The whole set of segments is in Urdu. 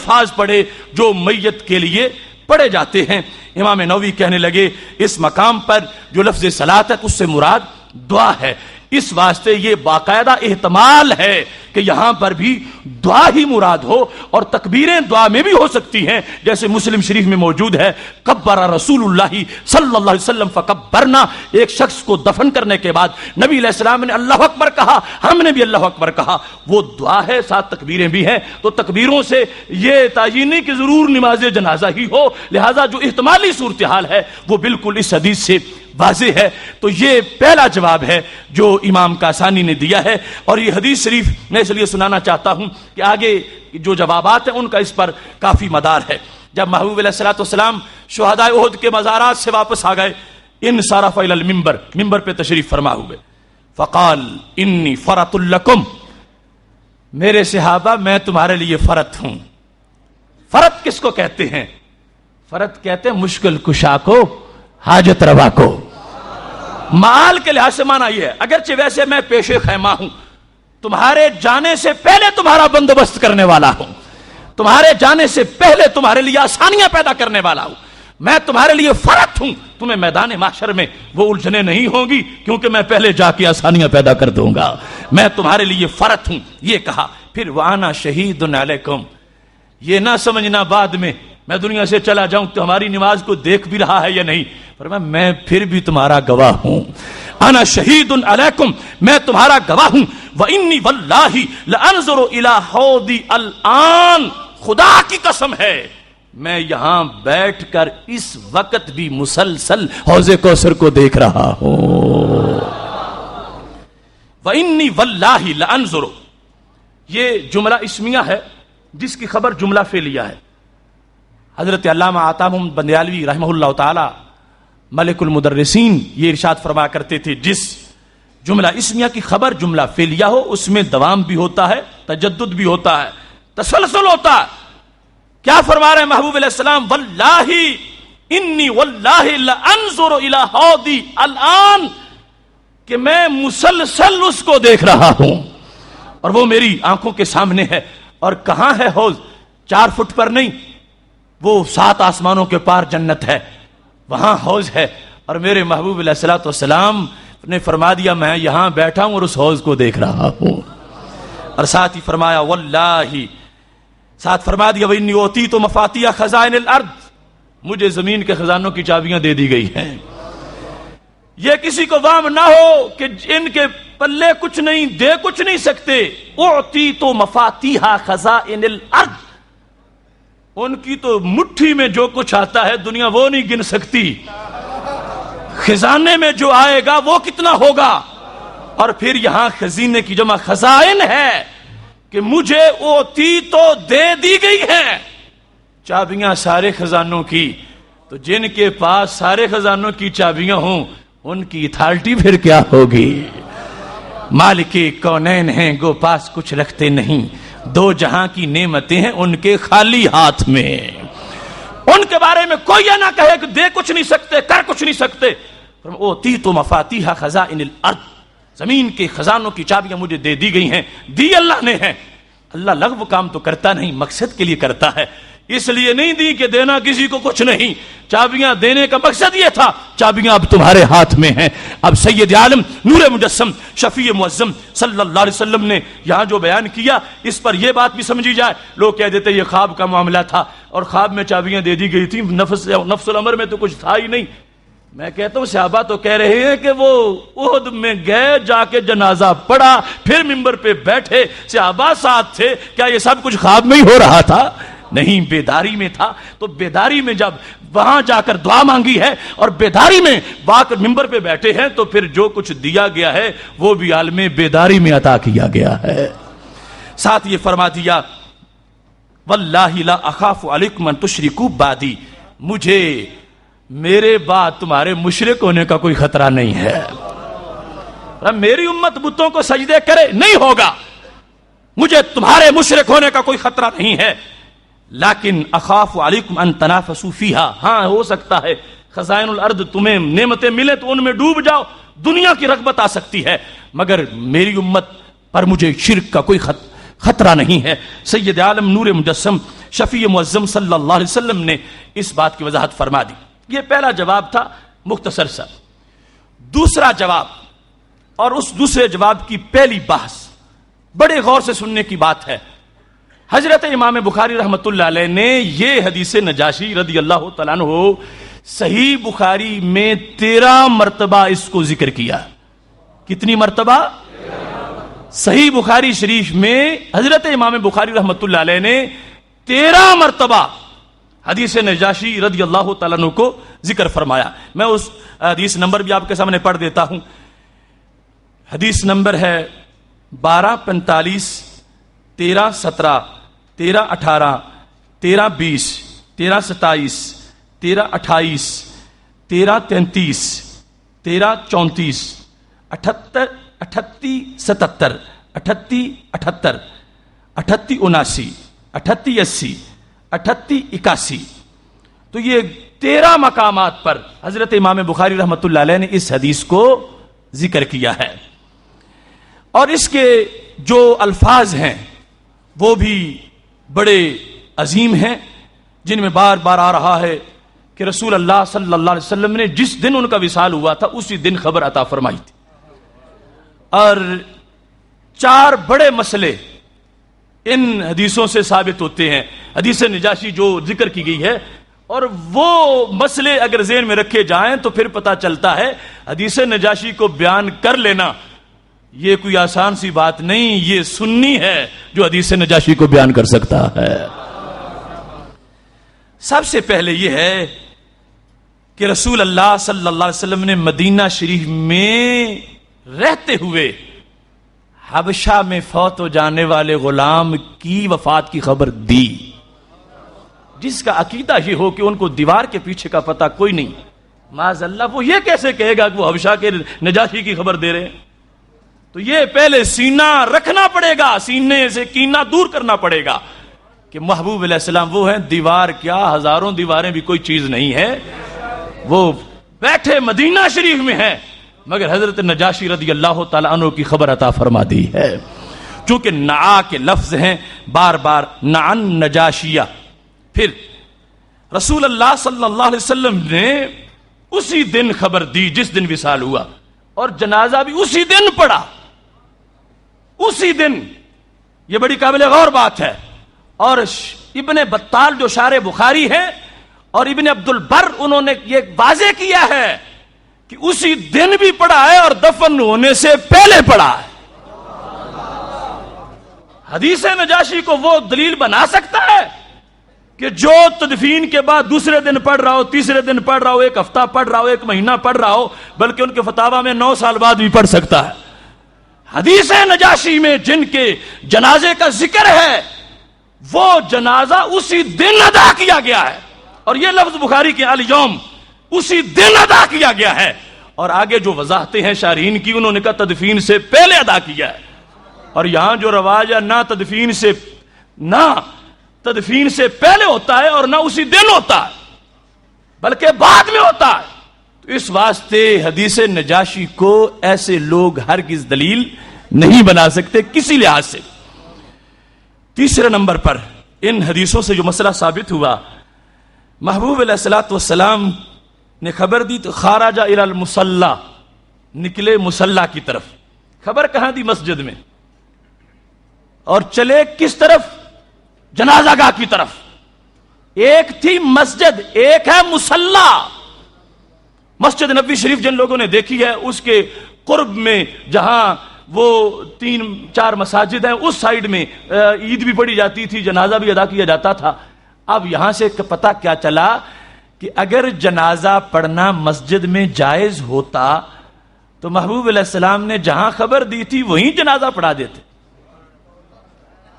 الفاظ پڑھے جو میت کے لیے پڑھے جاتے ہیں۔ امام نووی کہنے لگے اس مقام پر جو لفظ صلاۃ ہے اس سے مراد دعا ہے، اس واسطے یہ باقاعدہ احتمال ہے کہ یہاں پر بھی دعا ہی مراد ہو، اور تکبیریں دعا میں بھی ہو سکتی ہیں، جیسے مسلم شریف میں موجود ہے کبر رسول اللہ صلی اللہ علیہ وسلم فکبرنا، ایک شخص کو دفن کرنے کے بعد نبی علیہ السلام نے اللہ اکبر کہا، ہم نے بھی اللہ اکبر کہا، وہ دعا ہے، ساتھ تکبیریں بھی ہیں۔ تو تکبیروں سے یہ تعین نہیں کہ ضرور نماز جنازہ ہی ہو، لہذا جو احتمالی صورتحال ہے وہ بالکل اس حدیث سے واضح ہے۔ تو یہ پہلا جواب ہے جو امام کاسانی نے دیا ہے، اور یہ حدیث شریف میں اس لیے سنانا چاہتا ہوں کہ آگے جو جوابات ہیں ان کا اس پر کافی مدار ہے۔ جب محبوب علیہ الصلوۃ والسلام شہداء احد کے مزارات سے واپس آ گئے، انصرف الی المنبر، ممبر پہ تشریف فرما ہوئے، فقال انی فرط لکم، میرے صحابہ میں تمہارے لیے فرط ہوں۔ فرط کس کو کہتے ہیں؟ فرط کہتے ہیں مشکل کشا کو، حاجت روا کو۔ مال کے لحاظ سے مانا یہ ہے، اگرچہ ویسے میں پیش خیمہ ہوں، تمہارے جانے سے پہلے تمہارا بندوبست کرنے والا ہوں، تمہارے جانے سے پہلے تمہارے لیے آسانیاں پیدا کرنے والا ہوں، میں تمہارے لیے فرط ہوں، تمہیں میدان محشر میں وہ الجھنیں نہیں ہوں گی کیونکہ میں پہلے جا کے آسانیاں پیدا کر دوں گا، میں تمہارے لیے فرط ہوں۔ یہ کہا، پھر وَأَنَا شَهِيدٌ عَلَيْكُمْ، یہ نہ سمجھنا بعد میں میں دنیا سے چلا جاؤں تو ہماری نماز کو دیکھ بھی رہا ہے یا نہیں، فرمایا میں پھر بھی تمہارا گواہ ہوں، انا شہید علیکم، میں تمہارا گواہ ہوں، وانی واللہ لانظر الی حوضی الان، خدا کی قسم ہے میں یہاں بیٹھ کر اس وقت بھی مسلسل حوض کوثر کو دیکھ رہا ہوں۔ وانی واللہ لانظر، یہ جملہ اسمیہ ہے جس کی خبر جملہ فعلیہ ہے۔ حضرت علامہ عطا محمد بندیالوی رحمہ اللہ تعالی ملک المدرسین یہ ارشاد فرمایا کرتے تھے، جس جملہ اسمیہ کی خبر جملہ فعلیہ ہو اس میں دوام بھی ہوتا ہے، تجدد بھی ہوتا ہے، تسلسل ہوتا ہے۔ کیا فرما رہے ہیں محبوب علیہ السلام؟ واللہ انی واللہ لانظر الی حوضی الان، کہ میں مسلسل اس کو دیکھ رہا ہوں اور وہ میری آنکھوں کے سامنے ہے۔ اور کہاں ہے حوض؟ 4 فٹ پر نہیں، وہ 7 آسمانوں کے پار جنت ہے، وہاں حوض ہے، اور میرے محبوب علیہ الصلوۃ والسلام نے فرما دیا میں یہاں بیٹھا ہوں اور اس حوض کو دیکھ رہا ہوں۔ اور ساتھ ہی فرمایا واللہ، ساتھ فرما دیا وانی اوتیت مفاتیح خزائن الارض، مجھے زمین کے خزانوں کی چابیاں دے دی گئی ہیں۔ یہ کسی کو وام نہ ہو کہ ان کے پلے کچھ نہیں، دے کچھ نہیں سکتے۔ اعطیت مفاتیح خزائن الارض، ان کی تو مٹھی میں جو کچھ آتا ہے دنیا وہ نہیں گن سکتی، خزانے میں جو آئے گا وہ کتنا ہوگا۔ اور پھر یہاں خزینے کی جمع خزائن ہے کہ مجھے اوتی تو دے دی گئی ہے چابیاں سارے خزانوں کی، تو جن کے پاس سارے خزانوں کی چابیاں ہوں ان کی اتھارٹی پھر کیا ہوگی۔ مالک کونین ہیں گو پاس کچھ رکھتے نہیں، 2 جہاں کی نعمتیں ہیں ان کے خالی ہاتھ میں، ان کے بارے میں کوئی یہ نہ کہے کہ دے کچھ نہیں سکتے، کر کچھ نہیں سکتے۔ اوتیت مفاتیح خزائن الارض، زمین کے خزانوں کی چابیاں مجھے دے دی گئی ہیں، دی اللہ نے ہے۔ اللہ لغو کام تو کرتا نہیں، مقصد کے لیے کرتا ہے، اس لیے نہیں دی کہ دینا کسی کو کچھ نہیں، چابیاں دینے کا مقصد یہ تھا چابیاں اب تمہارے ہاتھ میں ہیں۔ اب سید عالم نور مجسم شفیع معظم صلی اللہ علیہ وسلم نے یہاں جو بیان کیا اس پر یہ بات بھی سمجھی جائے۔ لوگ کہہ دیتے یہ خواب کا معاملہ تھا اور خواب میں چابیاں دے دی گئی تھی، نفس الامر میں تو کچھ تھا ہی نہیں۔ میں کہتا ہوں صحابہ تو کہہ رہے ہیں کہ وہ احد میں گئے، جا کے جنازہ پڑھا، پھر منبر پہ بیٹھے، صحابہ ساتھ تھے، کیا یہ سب کچھ خواب میں ہی ہو رہا تھا؟ نہیں، بیداری میں تھا۔ تو بیداری میں جب وہاں جا کر دعا مانگی ہے اور بیداری میں منبر پہ بیٹھے ہیں تو پھر جو کچھ دیا گیا ہے وہ بھی عالم بیداری میں عطا کیا گیا ہے۔ ساتھ یہ فرما دیا واللہ لا اخاف علیکم ان تشرکوا بعدی، مجھے میرے بعد تمہارے مشرک ہونے کا کوئی خطرہ نہیں ہے۔ میری امت بتوں کو سجدے کرے نہیں ہوگا، مجھے تمہارے مشرک ہونے کا کوئی خطرہ نہیں ہے، لیکن اخاف علیکم ان تنافسوا فیہا، ہاں ہو سکتا ہے خزائن الارض تمہیں نعمتیں ملے تو ان میں ڈوب جاؤ، دنیا کی رغبت آ سکتی ہے، مگر میری امت پر مجھے شرک کا کوئی خطرہ نہیں ہے۔ سید عالم نور مجسم شفیع معظم صلی اللہ علیہ وسلم نے اس بات کی وضاحت فرما دی. یہ پہلا جواب تھا مختصر سا. دوسرا جواب، اور اس دوسرے جواب کی پہلی بحث بڑے غور سے سننے کی بات ہے. حضرت امام بخاری رحمۃ اللہ علیہ نے یہ حدیث نجاشی رضی اللہ تعالیٰ عنہ صحیح بخاری میں 13 مرتبہ اس کو ذکر کیا. کتنی مرتبہ؟ صحیح بخاری شریف میں حضرت امام بخاری رحمۃ اللہ علیہ نے 13 مرتبہ حدیث نجاشی رضی اللہ تعالیٰ عنہ کو ذکر فرمایا. میں اس حدیث نمبر بھی آپ کے سامنے پڑھ دیتا ہوں. حدیث نمبر ہے 1245 1317 1318 1320 1327 1328 1333 1334 38 77 38 78 38 79 38 80 38 81. تو یہ 13 مقامات پر حضرت امام بخاری رحمۃ اللہ علیہ نے اس حدیث کو ذکر کیا ہے. اور اس کے جو الفاظ ہیں وہ بھی بڑے عظیم ہیں، جن میں بار بار آ رہا ہے کہ رسول اللہ صلی اللہ علیہ وسلم نے جس دن ان کا وصال ہوا تھا اسی دن خبر عطا فرمائی تھی. اور 4 بڑے مسئلے ان حدیثوں سے ثابت ہوتے ہیں. حدیث نجاشی جو ذکر کی گئی ہے، اور وہ مسئلے اگر ذہن میں رکھے جائیں تو پھر پتہ چلتا ہے حدیث نجاشی کو بیان کر لینا یہ کوئی آسان سی بات نہیں. یہ سنی ہے جو حدیث نجاشی کو بیان کر سکتا ہے. سب سے پہلے یہ ہے کہ رسول اللہ صلی اللہ علیہ وسلم نے مدینہ شریف میں رہتے ہوئے حبشہ میں فوت ہو جانے والے غلام کی وفات کی خبر دی. جس کا عقیدہ یہ ہو کہ ان کو دیوار کے پیچھے کا پتہ کوئی نہیں، معاذ اللہ وہ یہ کیسے کہے گا کہ وہ حبشہ کے نجاشی کی خبر دے رہے ہیں؟ تو یہ پہلے سینہ رکھنا پڑے گا، سینے سے کینہ دور کرنا پڑے گا کہ محبوب علیہ السلام وہ ہیں. دیوار کیا، ہزاروں دیواریں بھی کوئی چیز نہیں ہے. وہ بیٹھے مدینہ شریف میں ہیں مگر حضرت نجاشی رضی اللہ تعالیٰ عنہ کی خبر عطا فرما دی ہے. چونکہ نعا کے لفظ ہیں بار بار، نعن نجاشیہ. پھر رسول اللہ صلی اللہ علیہ وسلم نے اسی دن خبر دی جس دن وصال ہوا، اور جنازہ بھی اسی دن پڑا، اسی دن. یہ بڑی قابل غور بات ہے. اور ابن بطال جو شارح بخاری ہے اور ابن عبد البر انہوں نے یہ واضح کیا ہے کہ اسی دن بھی پڑا ہے اور دفن ہونے سے پہلے پڑا ہے. حدیث نجاشی کو وہ دلیل بنا سکتا ہے کہ جو تدفین کے بعد دوسرے دن پڑھ رہا ہو، تیسرے دن پڑھ رہا ہو، 1 ہفتہ پڑھ رہا ہو، 1 مہینہ پڑھ رہا ہو، بلکہ ان کے فتاوی میں 9 سال بعد بھی پڑھ سکتا ہے. حدیث نجاشی میں جن کے جنازے کا ذکر ہے وہ جنازہ اسی دن ادا کیا گیا ہے، اور یہ لفظ بخاری کے الیوم اسی دن ادا کیا گیا ہے. اور آگے جو وضاحتیں ہیں شارحین کی، انہوں نے کہا تدفین سے پہلے ادا کیا ہے. اور یہاں جو رواج ہے نہ تدفین سے پہلے ہوتا ہے اور نہ اسی دن ہوتا ہے بلکہ بعد میں ہوتا ہے. تو اس واسطے حدیث نجاشی کو ایسے لوگ ہرگز دلیل نہیں بنا سکتے کسی لحاظ سے. تیسرے نمبر پر ان حدیثوں سے جو مسئلہ ثابت ہوا، محبوب علیہ الصلوۃ والسلام نے خبر دی تو خارج الی المصلی، نکلے مصلی کی طرف. خبر کہاں دی؟ مسجد میں. اور چلے کس طرف؟ جنازہ گاہ کی طرف. ایک تھی مسجد، ایک ہے مصلی. مسجد نبوی شریف جن لوگوں نے دیکھی ہے اس کے قرب میں جہاں وہ 3-4 مساجد ہیں، اس سائیڈ میں عید بھی پڑھی جاتی تھی، جنازہ بھی ادا کیا جاتا تھا. اب یہاں سے پتہ کیا چلا کہ اگر جنازہ پڑھنا مسجد میں جائز ہوتا تو محبوب علیہ السلام نے جہاں خبر دی تھی وہیں جنازہ پڑھا دیتے.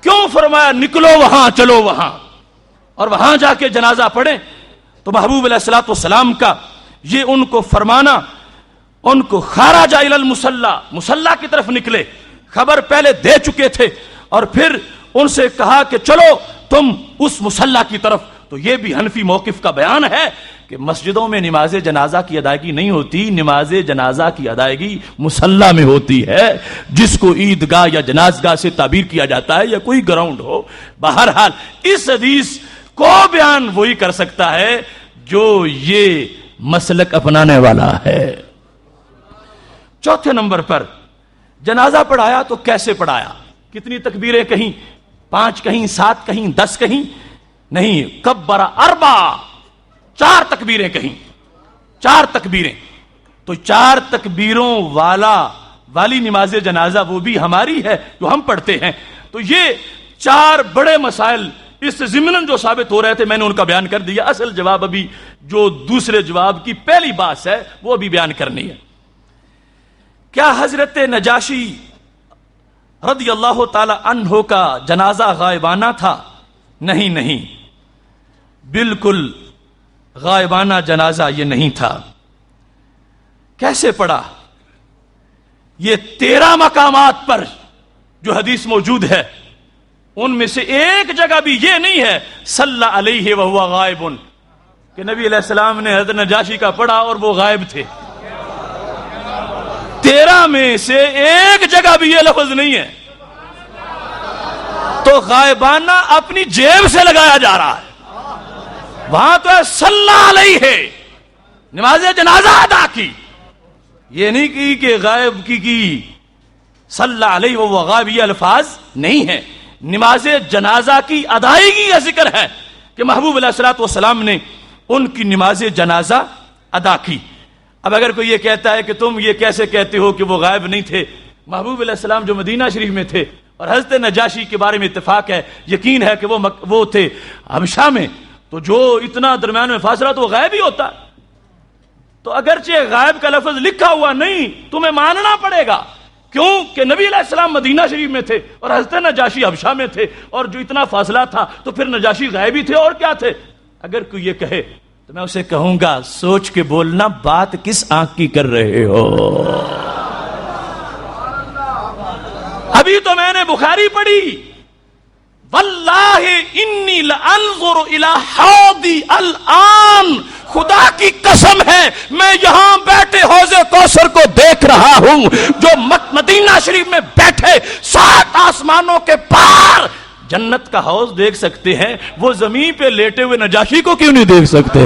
کیوں فرمایا نکلو وہاں، چلو وہاں اور وہاں جا کے جنازہ پڑھیں؟ تو محبوب علیہ الصلوۃ والسلام کا یہ ان کو فرمانا، ان کو خارج الی المصلی، مصلی کی طرف نکلے. خبر پہلے دے چکے تھے اور پھر ان سے کہا کہ چلو تم اس مصلی کی طرف. تو یہ بھی حنفی موقف کا بیان ہے کہ مسجدوں میں نماز جنازہ کی ادائیگی نہیں ہوتی، نماز جنازہ کی ادائیگی مصلی میں ہوتی ہے، جس کو عیدگاہ یا جنازگاہ سے تعبیر کیا جاتا ہے یا کوئی گراؤنڈ ہو. بہرحال اس حدیث کو بیان وہی کر سکتا ہے جو یہ مسلک اپنانے والا ہے۔ چوتھے نمبر پر جنازہ پڑھایا تو کیسے پڑھایا؟ کتنی تکبیریں کہیں؟ 5 کہیں، 7 کہیں، 10 کہیں؟ نہیں، کبر 4 4 تکبیریں کہیں، 4 تکبیریں۔ تو 4 تکبیروں والی نماز جنازہ وہ بھی ہماری ہے جو ہم پڑھتے ہیں۔ تو یہ 4 بڑے مسائل اس ضمن جو ثابت ہو رہے تھے میں نے ان کا بیان کر دیا۔ اصل جواب ابھی جو دوسرے جواب کی پہلی بات ہے وہ ابھی بیان کرنی ہے۔ کیا حضرت نجاشی رضی اللہ تعالی عنہ کا جنازہ غائبانہ تھا؟ نہیں، بالکل غائبانہ جنازہ یہ نہیں تھا۔ کیسے پڑھا؟ یہ 13 مقامات پر جو حدیث موجود ہے ان میں سے ایک جگہ بھی یہ نہیں ہے صلی علیہ وہو غائب کہ نبی علیہ السلام نے حضرت نجاشی کا پڑھا اور وہ غائب تھے۔ 13 میں سے ایک جگہ بھی یہ لفظ نہیں ہے، تو غائبانہ اپنی جیب سے لگایا جا رہا ہے۔ وہاں تو ہے صلی علیہ، نماز جنازہ ادا کی، یہ نہیں کی کہ غائب کی صلی علیہ وہو غائب، یہ الفاظ نہیں ہے۔ نماز جنازہ کی ادائیگی کا ذکر ہے کہ محبوب علیہ الصلوۃ والسلام نے ان کی نماز جنازہ ادا کی۔ اب اگر کوئی یہ کہتا ہے کہ تم یہ کیسے کہتے ہو کہ وہ غائب نہیں تھے، محبوب علیہ السلام جو مدینہ شریف میں تھے اور حضرت نجاشی کے بارے میں اتفاق ہے، یقین ہے کہ وہ تھے حبشہ میں، تو جو اتنا درمیان میں فاصلہ تو وہ غائب ہی ہوتا۔ تو اگرچہ غائب کا لفظ لکھا ہوا نہیں، تمہیں ماننا پڑے گا، کیوں کہ نبی علیہ السلام مدینہ شریف میں تھے اور حضرت نجاشی حبشہ میں تھے، اور جو اتنا فاصلہ تھا تو پھر نجاشی غائب ہی تھے اور کیا تھے۔ اگر کوئی یہ کہے تو میں اسے کہوں گا سوچ کے بولنا، بات کس آنکھ کی کر رہے ہو؟ ابھی تو میں نے بخاری پڑھی، واللہ انی لانظر الی حوضی الان، خدا کی قسم ہے میں یہاں بیٹھے حوض کوثر کو دیکھ رہا ہوں، جو مدینہ شریف میں بیٹھے 7 آسمانوں کے پار جنت کا حوض دیکھ سکتے ہیں، وہ زمین پہ لیٹے ہوئے نجاشی کو کیوں نہیں دیکھ سکتے؟